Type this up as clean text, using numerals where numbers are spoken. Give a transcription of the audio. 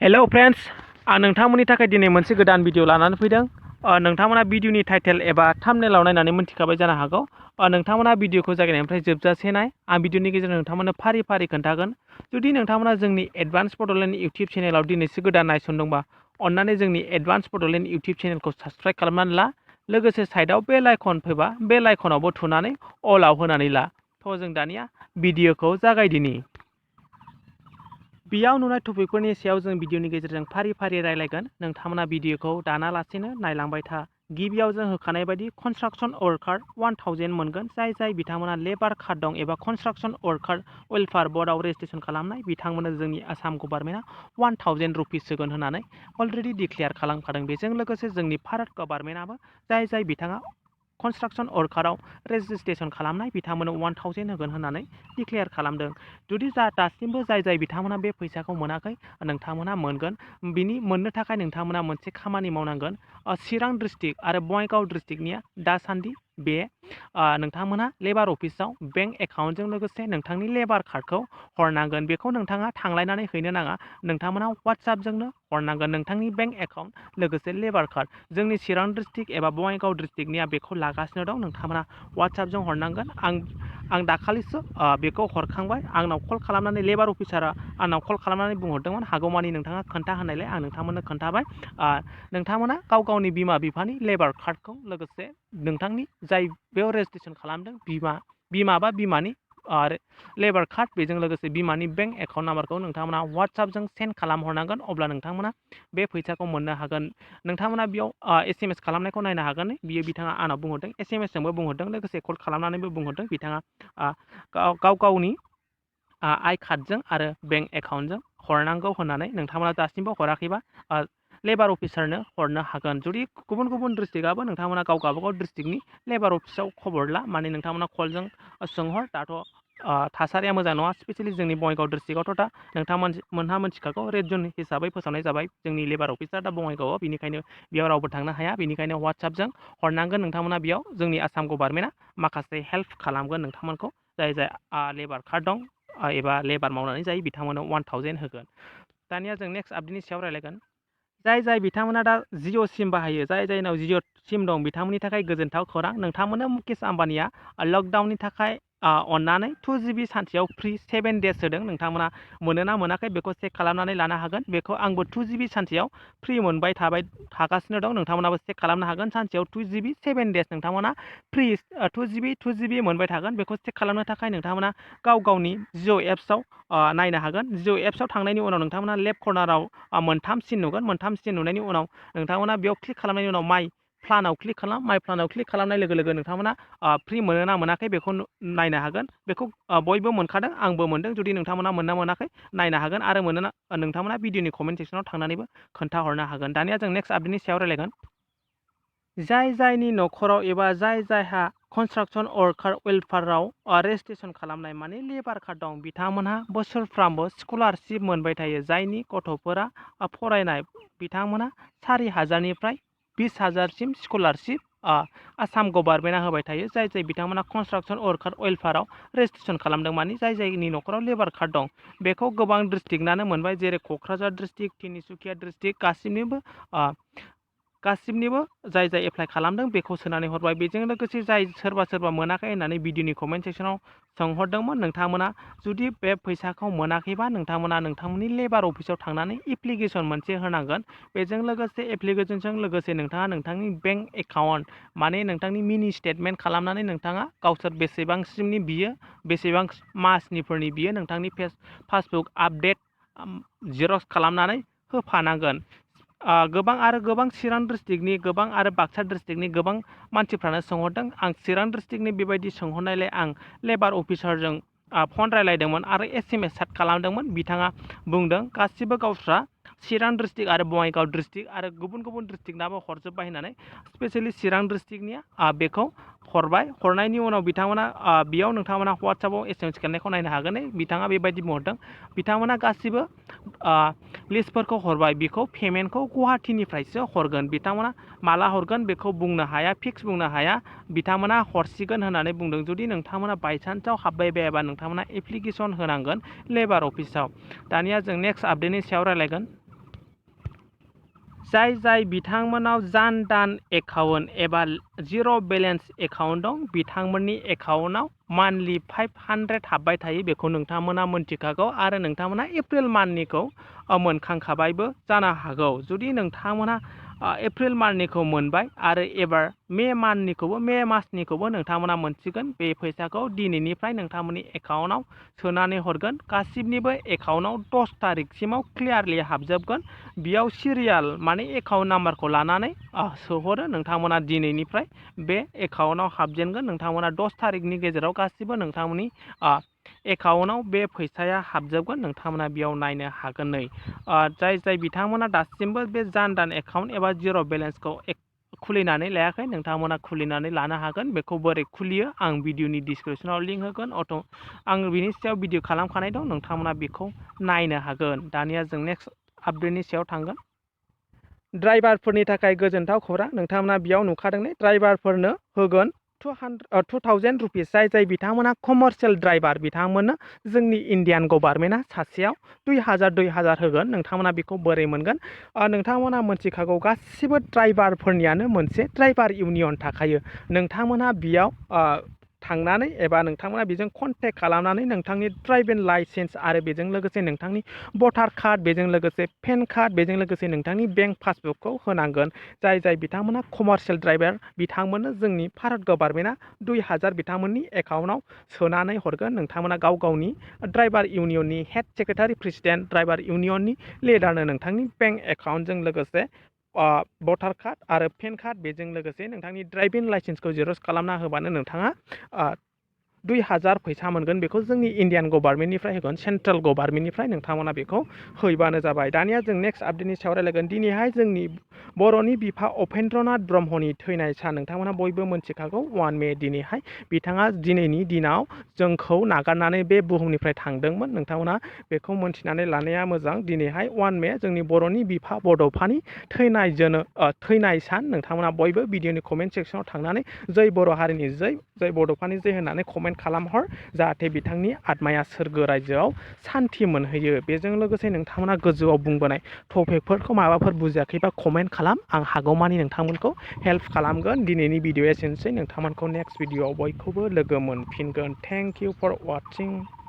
Hello friends आं नोंथांमोननि थाखाय दिनै मोनसे गोदान भिडिअ लानानै फैदों। नोंथांमोना भिडिअनि टाइटेल एबा थाम्बनेलाव नायनानै मिन्थिखाबाय जानो हागौ। नोंथांमोना भिडिअखौ जागायनायनिफ्राय जोबजासे नाय। आं भिडिअनि गेजेरजों नोंथांमोननो फारि फारि खोन्थागोन। जुदि नोंथांमोना जोंनि एडभान्स बड'लेण्ड इउटिउब चेनेलाव दिनैसो गोदान नायसनदोंबा अन्नानै जोंनि एडभान्स बड'लेण्ड इउटिउब चेनेलखौ साबस्क्राइब खालामनानै ला। लोगोसे साइडआव बेल आइकन फैबा बेल आइकनावबो थुनानै अलाव होनानै ला। थ' जों दानिया भिडिअखौ जागायदिनि। बेयाव नुनाय टपिकफोरनि सायाव जों भिडिअनि गेजेरजों फारि फारि रायलायगोन। नोंथांमोना भिडिअखौ दानालासेनो नायलांबाय था। गिबियाव जों होखानाय बायदि कनस्ट्राक्शन वर्कार 1000 मोनगोन। जाय बिथांमोना लेबार कार्ड दं एबा कनस्ट्राक्शन वर्कार वेलफेयार बोर्डआव रेजिस्ट्रेसन खालामनाय बिथांमोननो जोंनि आसाम गभर्नमेन्टआ 1000 रुपिस होगोन होननानै अलरेडि डिक्लेयार खालामखादों। बेजों लोगोसे जोंनि भारत गभर्नमेन्टआबो जाय बिथाङा कनस्ट्राक्शन वर्काराव रेजिस्ट्रेसन खालामनाय बिथांमोननो 1000 होगोन होननानै डिक्लेयार खालामदों। जुदि दासिमबो जाय बिथांमोना बे फैसाखौ मोनाखै नोंथांमोना मोनगोन। बिनि मोननो थाखाय नोंथांमोना मोनसे खामानि मावनांगोन। चिरां डिस्ट्रिक्ट आरो बङाइगाव डिस्ट्रिक्टनिया दासान्दि बे नोंथांमोना लेबार अफिसाव बेंक एकाउन्टजों लोगोसे नोंथांनि लेबार कार्डखौ हरनांगोन। बेखौ नोंथाङा थांलायनानै हैनो नाङा। नोंथांमोना वाट्सएपजोंनो हरनांगोन नोंथांनि बेंक एकाउन्ट लोगोसे लेबार कार्ड। जोंनि चिरां डिस्ट्रिक्ट एबा बङाइगाव डिस्ट्रिक्टनिया बेखौ लागासिनो दं। नोंथांमोना वाट्सएपजों हरनांगोन। आं दाखालिसो बेखौ हरखांबाय। आंनाव कल खालामनानै लेबार अफिसारा आंनाव कल खालामनानै बुंहरदोंमोन। हागौमानि नोंथाङा खोन्था होनायलाय आं नोंथांमोननो खोन्थाबाय। नोंथांमोना गावनि बिमा बिफानि लेबार कार्डखौ लोगोसे नोंथांनि जाय बेयाव रेजिस्ट्रेसन खालामदों बिमा बा बिमानि लेबार कार्ड बेजों लोगोसे बिमानि बेंक एकाउन्ट नाम्बारखौ नोंथांमोना वाट्सएपजों सेन्ड खालामहरनांगोन। अब्ला नोंथांमोना बे फैसाखौ मोननो हागोन। नोंथांमोना बेयाव SMS खालामनायखौ नायनो हागोन। बियो बिथाङा आंनाव बुंहरदों। SMS जोंबो बुंहरदों लोगोसे कल खालामनानैबो बुंहरदों। बिथाङा गावनि आइ कार्डजों आरो बेंक एकाउन्टजों हरनांगौ होननानै नोंथांमोना दासिमबो हराखैबा लेबार अफिसारनो हरनो हागोन। जुदि गुबुन डिस्ट्रिक्टआबो नोंथांमोना गावबागाव डिस्ट्रिक्टनि लेबार अफिसाव खबर ला। माने नोंथांमोना कलजों सोंहर। दाथ' थासारिया मोजां नङा। स्पेसियेलि जोंनि बङाइगाव डिस्ट्रिक्टआवथ' दा नोंथांमोनहा मिथिखागौ रेड जन हिसाबै फोसावनाय जाबाय जोंनि लेबार अफिसार दा बङाइगावआव। बेनिखायनो बेयाव रावबो थांनो हाया। बेनिखायनो वाट्सएपजों हरनांगोन। नोंथांमोना बेयाव जोंनि आसाम गभर्नमेन्टआ माखासे हेल्प खालामगोन नोंथांमोनखौ। जाय लेबार कार्ड दं एबा लेबार मावनानै जायो बिथांमोननो 1000 होगोन। दानिया जों नेक्स्ट आपडेटनि सायाव रायलायगोन। जाय बिथांमोना दा जिअ सिम बाहायो जायनाव जिअ सिम दं बिथांमोननि थाखाय गोजोनथाव खौरां। नोंथांमोननो मुकेश आम्बानिया लकडाउननि थाखाय अननानै 2GB सानसेयाव फ्रि 7 डेज होदों। नोंथांमोना मोनोना मोनाखै बेखौ चेक खालामनानै लानो हागोन। बेखौ आंबो 2GB सानसेयाव फ्रि मोनबाय थागासिनो दं। नोंथांमोनाबो चेक खालामनो हागोन। सानसेयाव 2GB 7 डेज नोंथांमोना फ्रि 2GB मोनबाय थागोन। बेखौ चेक खालामनो थाखाय नोंथांमोना गावनि जिअ एप्सआव नायनो हागोन। जिअ एप्सआव थांनायनि उनाव नोंथांमोना लेफ्ट कर्नाराव मोनथाम सिन नुगोन। मोनथाम सिन नुनायनि उनाव नोंथांमोना बेयाव क्लिक खालामनायनि उनाव माइ प्लानाव क्लिक खालाम। माइ प्लानाव क्लिक खालामनाय लोगो लोगो नोंथांमोना फ्रि मोनोना मोनाखै बेखौ नायनो हागोन। बेखौ बयबो मोनखादों। आंबो मोनदों। जुदि नोंथांमोना मोनना मोनाखै नायनो हागोन आरो मोनोना नोंथांमोना भिडिअनि कमेन्ट सेक्सनाव थांनानैबो खोन्थाहरनो हागोन। दानिया जों नेक्स्ट आपडेटनि सायाव रायलायगोन। जायनि न'खराव एबा जायहा कनस्ट्राक्शन वर्कार वेलफेयाराव रेजिस्ट्रेसन खालामनाय माने लेबार कार्ड दं बिथांमोनहा बोसोरफ्रामबो स्कलारशिप मोनबाय थायो। जायनि गथ'फोरा फरायनाय बिथांमोना 4000निफ्राय 20000सिम स्कलारशिप आसाम गभर्नमेन्टआ होबाय थायो। जाय बिथांमोना कनस्ट्राक्शन वर्कार वेलफेयाराव रेजिस्ट्रेसन खालामदों माने जायनि न'खराव लेबार कार्ड दं बेखौ गोबां डिस्ट्रिक्टआनो मोनबाय। जेरै क'क्राझार डिस्ट्रिक्ट, तिनिसुकिया डिस्ट्रिक्ट गासिबनिबो जाय एप्लाइ खालामदों बेखौ सोनानै हरबाय। बेजों लोगोसे जाय सोरबा मोनाखै होननानै भिडिअनि कमेन्ट सेक्सनाव सोंहरदोंमोन नोंथांमोना जुदि बे फैसाखौ मोनाखैबा नोंथांमोना नोंथांमोननि लेबार अफिसाव थांनानै एप्लिकेसन मोनसे होनांगोन। बेजों लोगोसे एप्लिकेसनजों लोगोसे नोंथाङा नोंथांनि बेंक एकाउन्ट माने नोंथांनि मिनि स्टेटमेन्ट खालामनानै नोंथाङा गावसोर बेसेबांसिमनि बियो बेसेबां मासनिफोरनि बियो नोंथांनि पासबुक आपडेट जेरक्स खालामनानै होफानांगोन। गोबां चिरां डिस्ट्रिक्टनि गोबां आरो बाक्सा डिस्ट्रिक्टनि गोबां मानसिफ्रानो सोंहरदों। आं चिरां डिस्ट्रिक्टनि बेबायदि सोंहरनायलाय आं लेबार अफिसारजों फन रायलायदोंमोन आरो SMS चाट खालामदोंमोन। बिथाङा बुंदों गासिबो गावस्रा चिरां डिस्ट्रिक्ट आरो बङाइगाव डिस्ट्रिक्ट आरो गुबुन डिस्ट्रिक्टनाबो हरजोब्बाय होननानै स्पेसियेलि चिरां डिस्ट्रिक्टनिया बेखौ हरबाय। हरनायनि उनाव बिथांमोना बेयाव नोंथांमोना वाट्सएपआव SMS खेलनायखौ नायनो हागोन। बिथाङा बेबायदि बुंहरदों। बिथांमोना गासिबो लिस्टफोरखौ हरबाय। बेखौ पेमेन्टखौ गुवाहाटीनिफ्रायसो हरगोन। बिथांमोना माला हरगोन बेखौ बुंनो हाया, फिक्स बुंनो हाया। बिथांमोना हरसिगोन होननानै बुंदों। जुदि नोंथांमोना बायसान्सआव हाबबाय बायाबा नोंथांमोना एप्लिकेसन होनांगोन लेबार अफिसाव। दानिया जों नेक्स्ट आपडेटनि सायाव रायलायगोन। जाय बिथांमोनाव जान धान एकाउन्ट एबा जिर' बेलेन्स एकाउन्ट दं बिथांमोननि एकाउन्टआव मान्थलि 500 हाबबाय थायो बेखौ नोंथांमोना मोनथिखागौ आरो नोंथांमोना एप्रिल मान्थनिखौ मोनखांखाबायबो जानो हागौ। जुदि नोंथांमोना एप्रिल मान्थनिखौ मोनबाय आरो एबार मे मासनिखौबो नोंथांमोना मोनसिगोन। बे फैसाखौ दिनैनिफ्राय नोंथांमोननि एकाउन्टआव सोनानै हरगोन। गासिबनिबो एकाउन्टआव 10 तारिखसिमाव क्लियारलि हाबजोबगोन। बेयाव सिरियाल माने एकाउन्ट नाम्बारखौ लानानै सोहरो। नोंथांमोना दिनैनिफ्राय बे एकाउन्टआव हाबजेनगोन। नोंथांमोना 10 तारिखनि गेजेराव गासिबो नोंथांमोननि एकाउन्टआव बे फैसाया हाबजोबगोन। नोंथांमोना बेयाव नायनो हागोन। नै जाय बिथांमोना दासिमबो बे जान धान एकाउन्ट एबा जिर' बेलेन्सखौ खुलिनानै लायाखै नोंथांमोना खुलिनानै लानो हागोन। बेखौ बोरै खुलियो आं भिडिअनि डिसक्रिपसनाव लिंक होगोन। आं बिनि सायाव भिडिअ खालामखानाय दं। नोंथांमोना बेखौ नायनो हागोन। दानिया जों नेक्स्ट आपडेटनि सायाव थांगोन। ड्राइभारफोरनि थाखाय गोजोनथाव खौरां। नोंथांमोना बेयाव नुखादों ड्राइभारफोरनो होगोन 2000 रुपिस। जाय बिथांमोना कमार्शियेल ड्राइभार बिथांमोननो जोंनि इण्डियान गभर्नमेन्टआ सासेयाव 2000 होगोन। नोंथांमोना बेखौ बोरै मोनगोन? नोंथांमोना मोनथिखागौ गासिबो ड्राइभारफोरनियानो मोनसे ड्राइभार इउनियन थाखायो। नोंथांमोना बेयाव थांनानै एबा नोंथांमोना बेजों कन्टेक्ट खालामनानै नोंथांनि ड्राइभिं लाइसेन्स आरो बेजों लोगोसे नोंथांनि भटार कार्ड, बेजों लोगोसे पेन कार्ड, बेजों लोगोसे नोंथांनि बेंक पासबुकखौ होनांगोन। जाय बिथांमोना कमार्शियेल ड्राइभार बिथांमोननो जोंनि भारत गभर्नमेन्टआ 2000 बिथांमोननि एकाउन्टआव सोनानै हरगोन। नोंथांमोना गाव गावनि ड्राइभार इउनियननि हेड सेक्रेटारि प्रेसिडेन्ट ड्राइभार इउनियननि लिडारनो नोंथांनि बेंक एकाउन्टजों लोगोसे भटार कार्ड आरो पेन कार्ड, बेजों लोगोसे नोंथांनि ड्राइभिं लाइसेन्सखौ जेरक्स खालामना होबानो नोंथाङा 2000 फैसा मोनगोन। बेखौ जोंनि इण्डियान गभर्नमेन्टनिफ्राय होगोन, सेन्ट्रेल गभर्नमेन्टनिफ्राय नोंथांमोना बेखौ हैबानो जाबाय। दानिया जों नेक्स्ट आपडेटनि सायाव रायलायगोन। दिनैहाय जोंनि बर'नि बिफा उपेन्द्रनाथ ब्रह्मनि थैनाय सान। नोंथांमोना बयबो मोनथिखागौ 1 मे दिनैहाय बिथाङा दिनैनि दिनाव जोंखौ नागारनानै बे बुहुमनिफ्राय थांदोंमोन। नोंथांमोना बेखौ मोनथिनानै लानाया मोजां। दिनैहाय 1 मे जोंनि बर'नि बिफा बड'फानि थैनाय सान। नोंथांमोना बयबो भिडिअनि कमेन्ट सेक्सनाव थांनानै जै बर' हारिनि जै बड'फानि जै होननानै कमेन्ट खालामहर, जाहाथे बिथांनि आत्माया सोरगो रायजोआव सान्थि मोनहैयो। बेजों लोगोसे नोंथांमोना गोजौआव बुंबोनाय टपिकफोरखौ माबाफोर बुजियाखैबा कमेन्ट खालाम। आं हागौमानि नोंथांमोनखौ हेल्प खालामगोन। दिनैनि भिडिअ एसेनोसै। नोंथांमोनखौ नेक्स्ट भिडिअआव बयखौबो लोगो मोनफिनगोन। Thank you for वाचिं।